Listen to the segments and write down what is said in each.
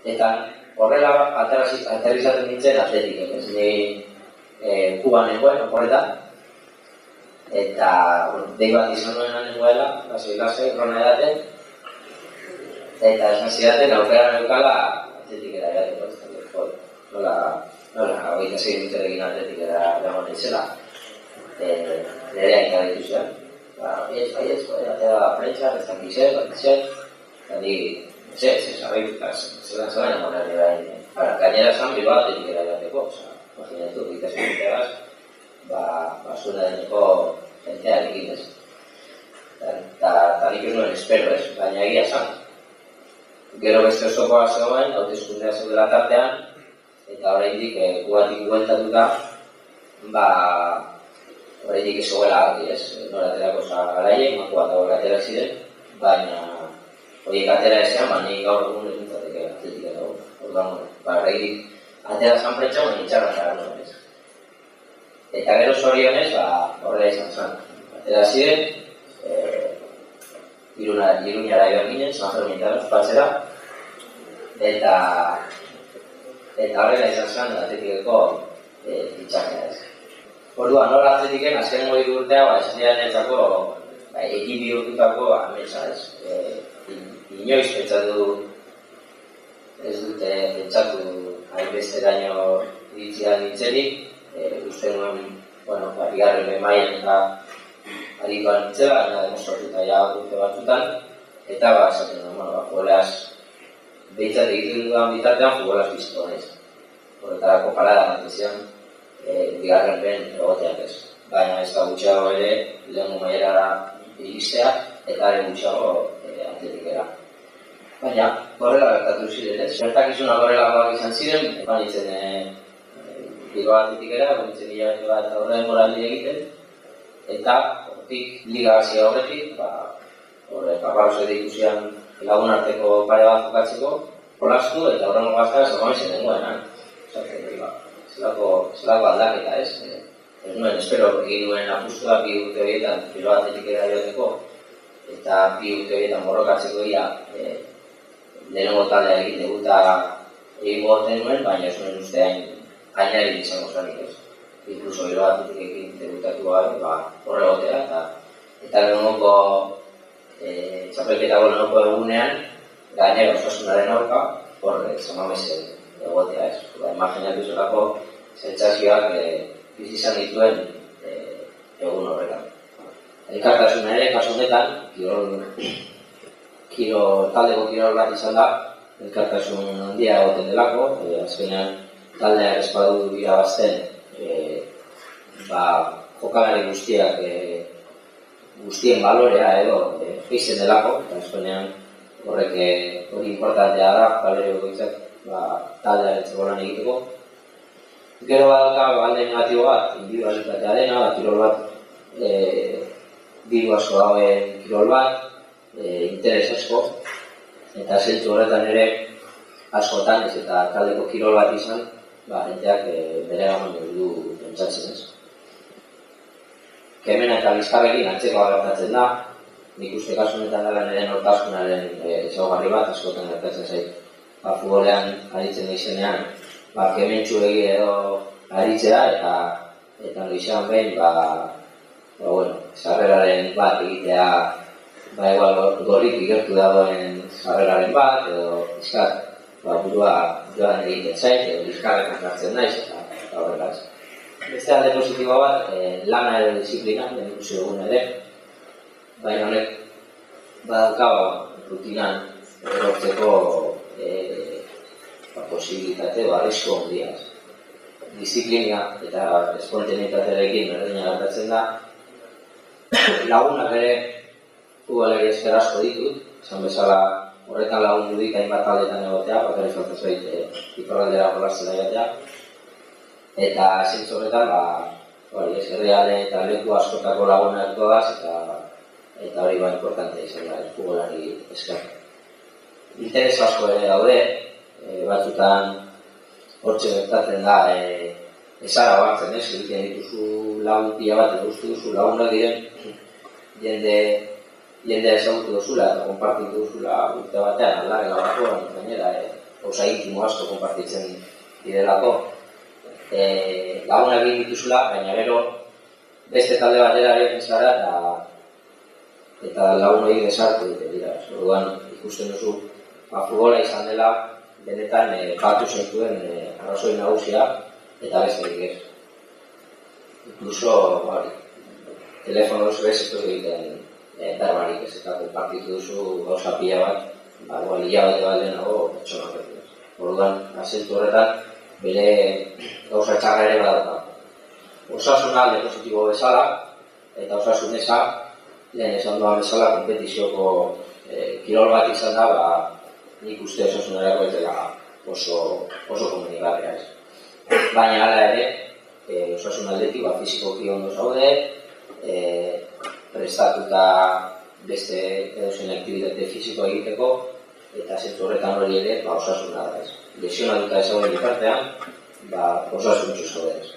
Eta horrela aterrizatzen nintzen atletik, ez ni Kuban nengoen, oporretan, eta dei bat izan nuena nengoela, lasai, rona edaten, eta esan zidaten aukera neukala atletikera edateko, nola, hogeita sei urterekin atletikera dagoen nintzela, nire aita dituzuen. Baiez, atera prentsa, ez dakizet, eta di, zelan egon nahi behin. Gainera esan biloa atletikera edateko, imaginatu, ikasi urteraz, zure deneko jentearekin ez. Eta nik ez nuen espero ez, baina egia esan. Gero beste osokoa zegoen, hauteskundea zeudela tartean, eta oraindik Kubatik bueltatuta, oraindik ez zegoela argi ez, noraterako garaien, makua eta hori atera ziren, baina horiek atera ezean, baina gaur egun ez nintzateke atletik eta hori. Oraindik atera zan prentsa, baina itxarra zara nuen ez. Eta gero zorionez, horrela izan zen. Atera ziren, Iruñara joan ginen, San Fermintara ospatzera, eta horrela izan zen atletikeko fitxakea ez. Orduan, nola atletiken, azkenengo urtea, esan dira niretzako ekin bihurtutako ametsa ez. Inoiz pentsatu, ez dute pentsatu hainbesteraino iritzian nintzenik, uste nuen, bigarren mailan eta arikoan nintzela, baina demostratuta ja urte batzutan, eta esaten nuen, futbolaz behitzat egiten dudan bitartean futbolaz biziko naiz. Horretarako parada natezian, bigarren ben egoteak ez. Baina ez da gutxiago ere, lehenko mailara iristea, eta ere gutxiago atletikera. Baina, horrela gertatu ziren ez. Gertakizuna horrelakoak izan ziren, banitzen Bilbao atletikera, banitzen hilabete bat eta horrein moraldi egiten, eta hortik liga hasi horretik, Paparoso ikusian lagun arteko pare bat jokatzeko, jolastu eta horrengo gazta zegoen zen dengoen. Zelako aldaketa ez. Ez nuen, espero, egin nuen apustua bi urte horietan Bilbao atletikera joteko, eta bi urte horietan borrokatzeko ia lehenengo taldea egin debuta egingo goten nuen, baina ez nuen uste hainari izango zanik ez. Inkluso Bilbao atletikekin debutatu horregotea, eta lehenengoko txapelketako lehenengoko egunean, gainera osasunaren aurka, Samamesen egotea ez. Imaginatu zelako sentsazioak bizi izan dituen egun horretan. Elkartasuna ere, kasu honetan, taldeko kirol bat izan da, elkartasun handia egoten delako, azkenean taldeak ez badu irabazten, jokalari guztiak guztien balorea edo fixen delako, eta azkenean hori importantea da, jokalari goitzak taldeak ez golan egiteko. Gero badauka alde negatibo bat, individualitatea dena, kirol bat, diru asko dagoen kirol bat, interes asko, eta zentzu horretan ere askotan ez eta taldeko kirol bat izan, jenteak bere gaman du pentsatzen ez. Kemena eta Bizkarrekin antzekoa gertatzen da, nik uste kasu honetan dela nire nortasunaren ezaugarri bat, askotan gertatzen zait. Futbolean aritzen izenean, kementsu edo aritzea eta noizan behin, sarreraren bat egitea, igual gorrik igertu dagoen sarreraren bat, edo bizkat, burua joan egiten zait, edo bizkarrekan hartzen naiz, eta horrela ez. Beste alde positiboa bat, lana edo disiplina, den ikusi dugun ere, baina honek badauka rutinan erortzeko posibilitate arrisko handia. Disiplina eta espontaneitatearekin berdina gertatzen da. Lagunak ere futbolari esker asko ditut, esan bezala horretan lagundu dik hainbat taldetan egotea, bakarrik falta zait iparraldera jolasten egotea. Eta zentzu horretan, eskerriale eta leku askotako lagunak doaz, eta hori importante izan da futbolari esker. Interes asko ere daude, batzutan hortxe gertatzen da ezara batzen, egiten dituzu lagun pila bat edo uste duzu lagunak diren jendea ezagutu duzula eta konpartitu duzula urte batean aldarrela bakoan, gainera gauza intimo asko konpartitzen direlako. Lagunak egin dituzula, baina gero beste talde batera ere zara eta lagun hori desartu dute dira. Orduan ikusten duzu, futbola izan dela benetan batu zaituen arrazoi nagusia eta besterik ez. Inkluso, telefonoz bez ez egiten berbarik ez eta konpartitu duzu gauza pila bat, hilabete bat lehenago pertsonak ez. Orduan, azentu horretan, bere gauza txarra ere badauka. Osasuna alde positibo bezala, eta osasun eza, lehen esan duan bezala, kompetizioko kirol bat izan da, nik uste osasunarako ez dela oso komenigarria ez. Baina hala ere, osasun aldetik fizikoki ondo zaude, prestatuta beste edozein aktibitate fiziko egiteko, eta zentu horretan hori ere osasuna da ez. Lesionatuta ezagun bitartean, osasuntxu zaude ez.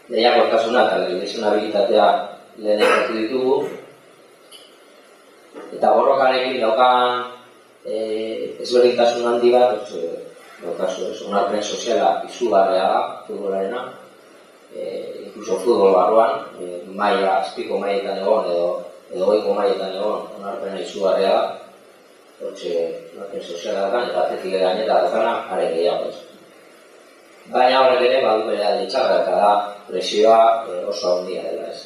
Lehiakortasuna eta lesionabilitatea lehen ekatu ditugu, eta borrokarekin daukan ezberdintasun handi bat, onarpen soziala izugarria da, futbolarena, inkluso futbol barruan, azpiko mailetan egon edo goiko mailetan egon onarpena izugarria da, onarpen soziala daukan eta atletik gainera daukana are gehiago ez. Baina horrek ere badu bere alde txarra eta da presioa oso handia dela ez.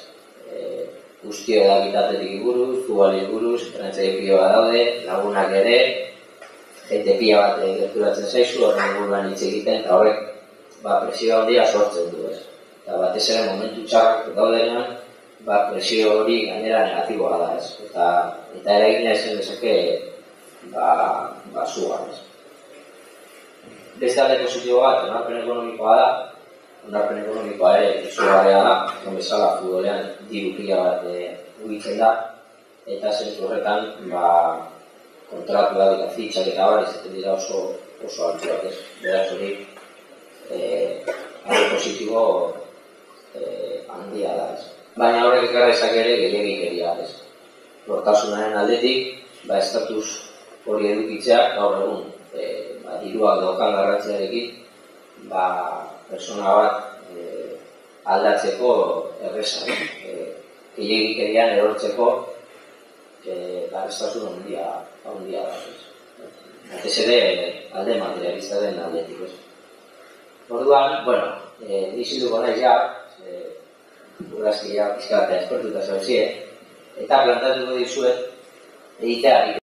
Guztio da gitatetik buruz, futbolari buruz, entrenatzaile pila bat daude, lagunak ere, jende pila bat gerturatzen zaizu, horren inguruan hitz egiten, eta horrek presioa handia sortzen du ez. Eta batez ere momentu txarrak daudenean, presio hori gainera negatiboa da ez. Eta eragina ezen dezake zuan ez. Beste alde positibo bat, onarpen ekonomikoa da, onarpen ekonomikoa ere izugarria da, bezala futbolean diru pila bat ugitzen da, eta zentu horretan kontratu da eta fitxak eta bar izaten dira oso altuak ez. Beraz hori, alde positibo handia da ez. Baina horrek ekarrezak ere gehiagikeria ez. Nortasunaren aldetik, estatus hori edukitzea gaur egun diruak daukan garrantziarekin persona bat aldatzeko erreza. Gehiagikerian erortzeko garrestasun handia da. Batez ere alde materialistaren aldetik. Orduan, dizinduko nahiz ja, urazki ja pizkatea espertuta zauzie, eta plantatuko dizuet egiteari